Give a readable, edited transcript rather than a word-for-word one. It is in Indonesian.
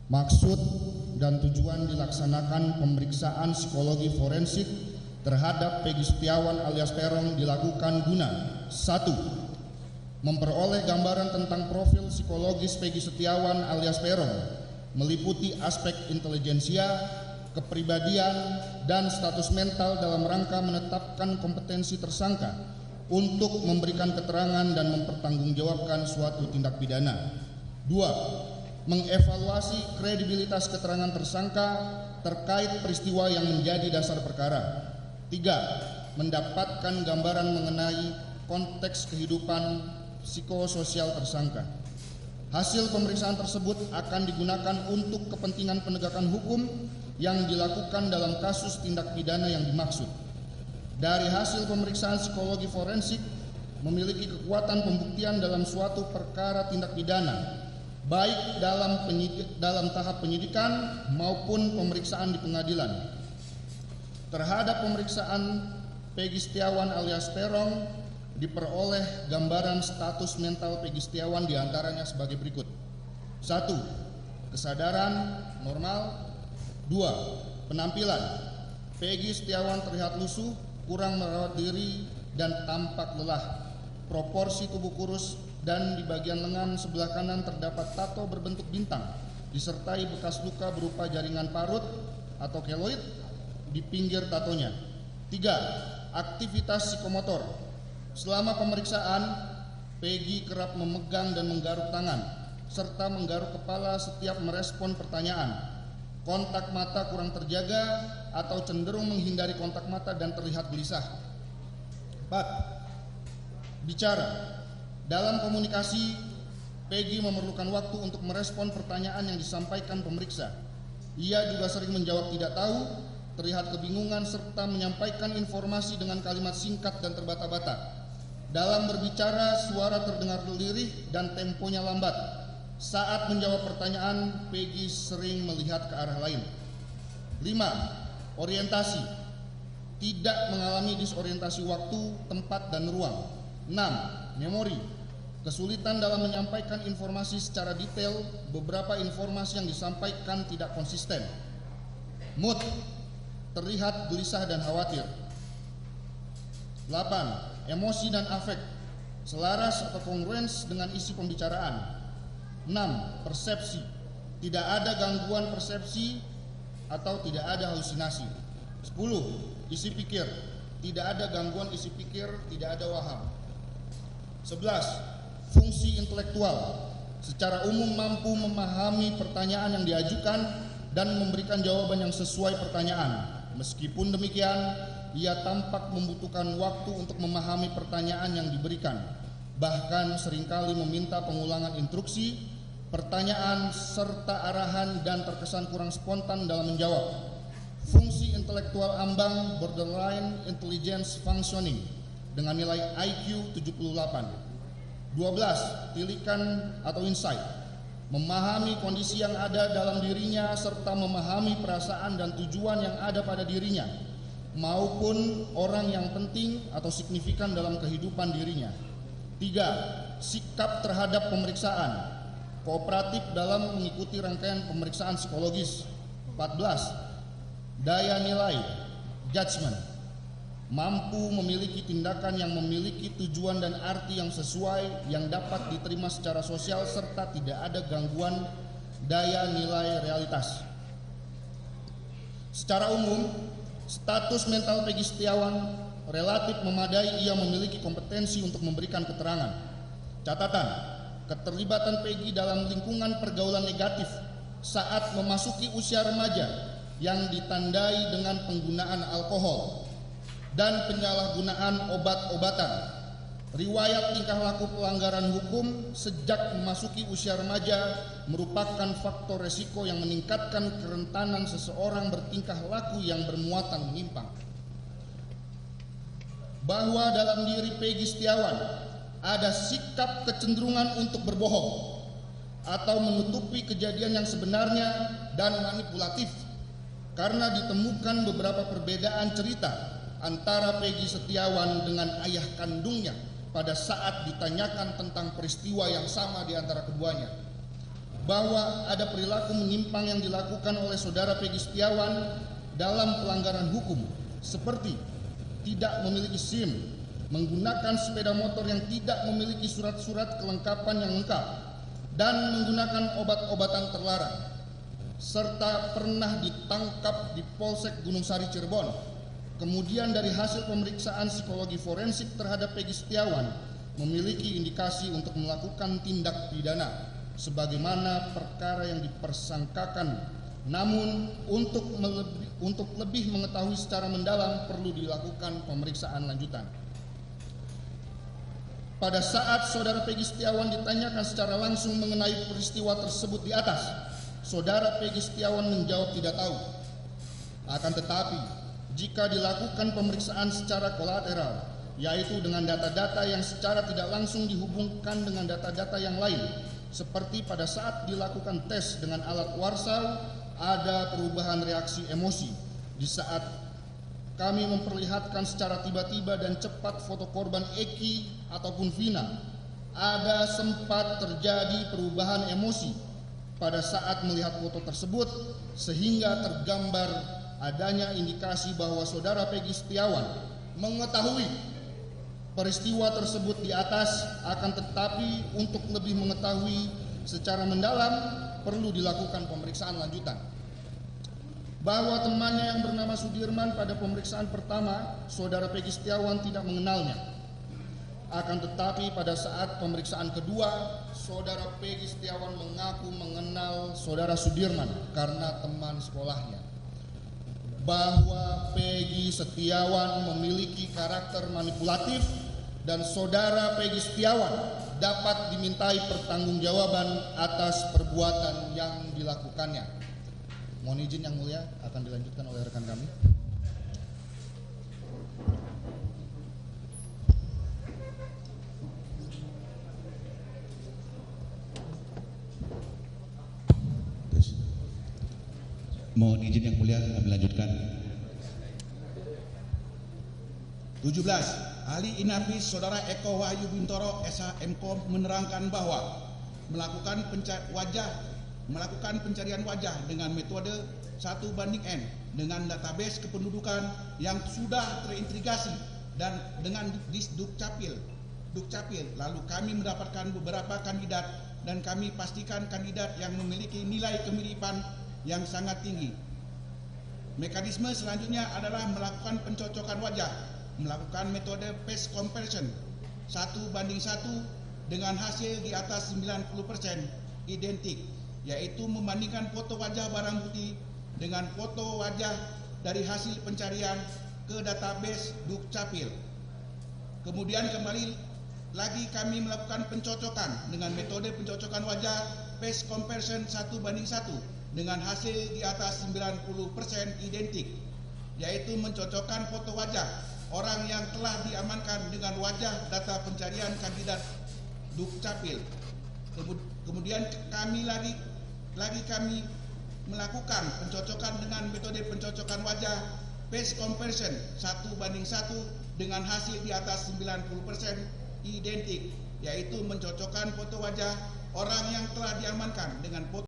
Maksud dan tujuan dilaksanakan pemeriksaan psikologi forensik terhadap Peggy Setiawan alias Peron dilakukan guna: 1. Memperoleh gambaran tentang profil psikologis Peggy Setiawan alias Peron, meliputi aspek intelijensia, kepribadian, dan status mental dalam rangka menetapkan kompetensi tersangka untuk memberikan keterangan dan mempertanggungjawabkan suatu tindak pidana. 2. Mengevaluasi kredibilitas keterangan tersangka terkait peristiwa yang menjadi dasar perkara. 3. Mendapatkan gambaran mengenai konteks kehidupan psikososial tersangka. Hasil pemeriksaan tersebut akan digunakan untuk kepentingan penegakan hukum yang dilakukan dalam kasus tindak pidana yang dimaksud. Dari hasil pemeriksaan psikologi forensik memiliki kekuatan pembuktian dalam suatu perkara tindak pidana, baik dalam tahap penyidikan maupun pemeriksaan di pengadilan. Terhadap pemeriksaan Peggy Setiawan alias Peron diperoleh gambaran status mental Peggy Setiawan diantaranya sebagai berikut: 1. Kesadaran normal. 2. Penampilan: Peggy Setiawan terlihat lusuh, kurang merawat diri, dan tampak lelah. Proporsi tubuh kurus dan di bagian lengan sebelah kanan terdapat tato berbentuk bintang disertai bekas luka berupa jaringan parut atau keloid di pinggir tatonya. 3. Aktivitas psikomotor: selama pemeriksaan, Peggy kerap memegang dan menggaruk tangan serta menggaruk kepala setiap merespon pertanyaan. Kontak mata kurang terjaga atau cenderung menghindari kontak mata dan terlihat gelisah. 4. Bicara: dalam komunikasi, Peggy memerlukan waktu untuk merespon pertanyaan yang disampaikan pemeriksa. Ia juga sering menjawab tidak tahu, terlihat kebingungan, serta menyampaikan informasi dengan kalimat singkat dan terbata-bata. Dalam berbicara, suara terdengar lirih dan temponya lambat. Saat menjawab pertanyaan, Peggy sering melihat ke arah lain. 5. Orientasi: tidak mengalami disorientasi waktu, tempat, dan ruang. 6. Memori: kesulitan dalam menyampaikan informasi secara detail, beberapa informasi yang disampaikan tidak konsisten. Mood: terlihat gelisah dan khawatir. 8. Emosi dan afek: selaras atau kongruens dengan isi pembicaraan. 6. Persepsi: tidak ada gangguan persepsi atau tidak ada halusinasi. 10. Isi pikir: tidak ada gangguan isi pikir, tidak ada waham. 11. Fungsi intelektual: secara umum mampu memahami pertanyaan yang diajukan dan memberikan jawaban yang sesuai pertanyaan. Meskipun demikian, ia tampak membutuhkan waktu untuk memahami pertanyaan yang diberikan, bahkan seringkali meminta pengulangan instruksi, pertanyaan, serta arahan, dan terkesan kurang spontan dalam menjawab. Fungsi intelektual ambang borderline intelligence functioning dengan nilai IQ 78. 12. Tilikan atau insight: memahami kondisi yang ada dalam dirinya serta memahami perasaan dan tujuan yang ada pada dirinya maupun orang yang penting atau signifikan dalam kehidupan dirinya. 3. Sikap terhadap pemeriksaan: kooperatif dalam mengikuti rangkaian pemeriksaan psikologis. 14. Daya nilai judgment: mampu memiliki tindakan yang memiliki tujuan dan arti yang sesuai, yang dapat diterima secara sosial, serta tidak ada gangguan daya nilai realitas. Secara umum, status mental Peggy Setiawan relatif memadai. Ia memiliki kompetensi untuk memberikan keterangan. Catatan: keterlibatan Peggy dalam lingkungan pergaulan negatif saat memasuki usia remaja yang ditandai dengan penggunaan alkohol dan penyalahgunaan obat-obatan. Riwayat tingkah laku pelanggaran hukum sejak memasuki usia remaja merupakan faktor resiko yang meningkatkan kerentanan seseorang bertingkah laku yang bermuatan menyimpang. Bahwa dalam diri Peggy Setiawan ada sikap kecenderungan untuk berbohong atau menutupi kejadian yang sebenarnya dan manipulatif, karena ditemukan beberapa perbedaan cerita antara Peggy Setiawan dengan ayah kandungnya pada saat ditanyakan tentang peristiwa yang sama di antara keduanya. bahwa ada perilaku menyimpang yang dilakukan oleh saudara Peggy Setiawan dalam pelanggaran hukum, seperti tidak memiliki SIM, menggunakan sepeda motor yang tidak memiliki surat-surat kelengkapan yang lengkap, dan menggunakan obat-obatan terlarang, serta pernah ditangkap di Polsek Gunung Sari Cirebon. Kemudian dari hasil pemeriksaan psikologi forensik terhadap Peggy Setiawan memiliki indikasi untuk melakukan tindak pidana sebagaimana perkara yang dipersangkakan. Namun untuk lebih mengetahui secara mendalam perlu dilakukan pemeriksaan lanjutan. Pada saat saudara Peggy Setiawan ditanyakan secara langsung mengenai peristiwa tersebut di atas, saudara Peggy Setiawan menjawab tidak tahu. Akan tetapi, jika dilakukan pemeriksaan secara kolateral, yaitu dengan data-data yang secara tidak langsung dihubungkan dengan data-data yang lain, seperti pada saat dilakukan tes dengan alat warsau, ada perubahan reaksi emosi. Di saat kami memperlihatkan secara tiba-tiba dan cepat foto korban Eki ataupun Vina, ada sempat terjadi perubahan emosi pada saat melihat foto tersebut, sehingga tergambar adanya indikasi bahwa saudara Peggy Setiawan mengetahui peristiwa tersebut di atas. Akan tetapi untuk lebih mengetahui secara mendalam perlu dilakukan pemeriksaan lanjutan. Bahwa temannya yang bernama Sudirman pada pemeriksaan pertama, saudara Peggy Setiawan tidak mengenalnya. Akan tetapi pada saat pemeriksaan kedua, saudara Peggy Setiawan mengaku mengenal saudara Sudirman karena teman sekolahnya. Bahwa Peggy Setiawan memiliki karakter manipulatif dan saudara Peggy Setiawan dapat dimintai pertanggungjawaban atas perbuatan yang dilakukannya. Mohon izin yang mulia, akan dilanjutkan oleh rekan kami. Mohon izin yang mulia, kami lanjutkan. 17. Ahli Inafis Saudara Eko Wahyu Bintoro SH.M.Com menerangkan bahwa melakukan pencarian wajah dengan metode 1:N dengan database kependudukan yang sudah terintegrasi dan dengan Dukcapil. Lalu kami mendapatkan beberapa kandidat dan kami pastikan kandidat yang memiliki nilai kemiripan yang sangat tinggi. Mekanisme selanjutnya adalah melakukan pencocokan wajah, melakukan metode face comparison 1:1 dengan hasil di atas 90% identik, yaitu membandingkan foto wajah barang bukti dengan foto wajah dari hasil pencarian ke database Dukcapil. Kemudian kembali lagi kami melakukan pencocokan dengan metode pencocokan wajah face comparison 1:1 dengan hasil di atas 90% identik, yaitu mencocokkan foto wajah orang yang telah diamankan dengan wajah data pencarian kandidat Dukcapil. Kemudian kami melakukan pencocokan dengan metode pencocokan wajah face comparison 1:1 dengan hasil di atas 90% identik, yaitu mencocokkan foto wajah orang yang telah diamankan dengan foto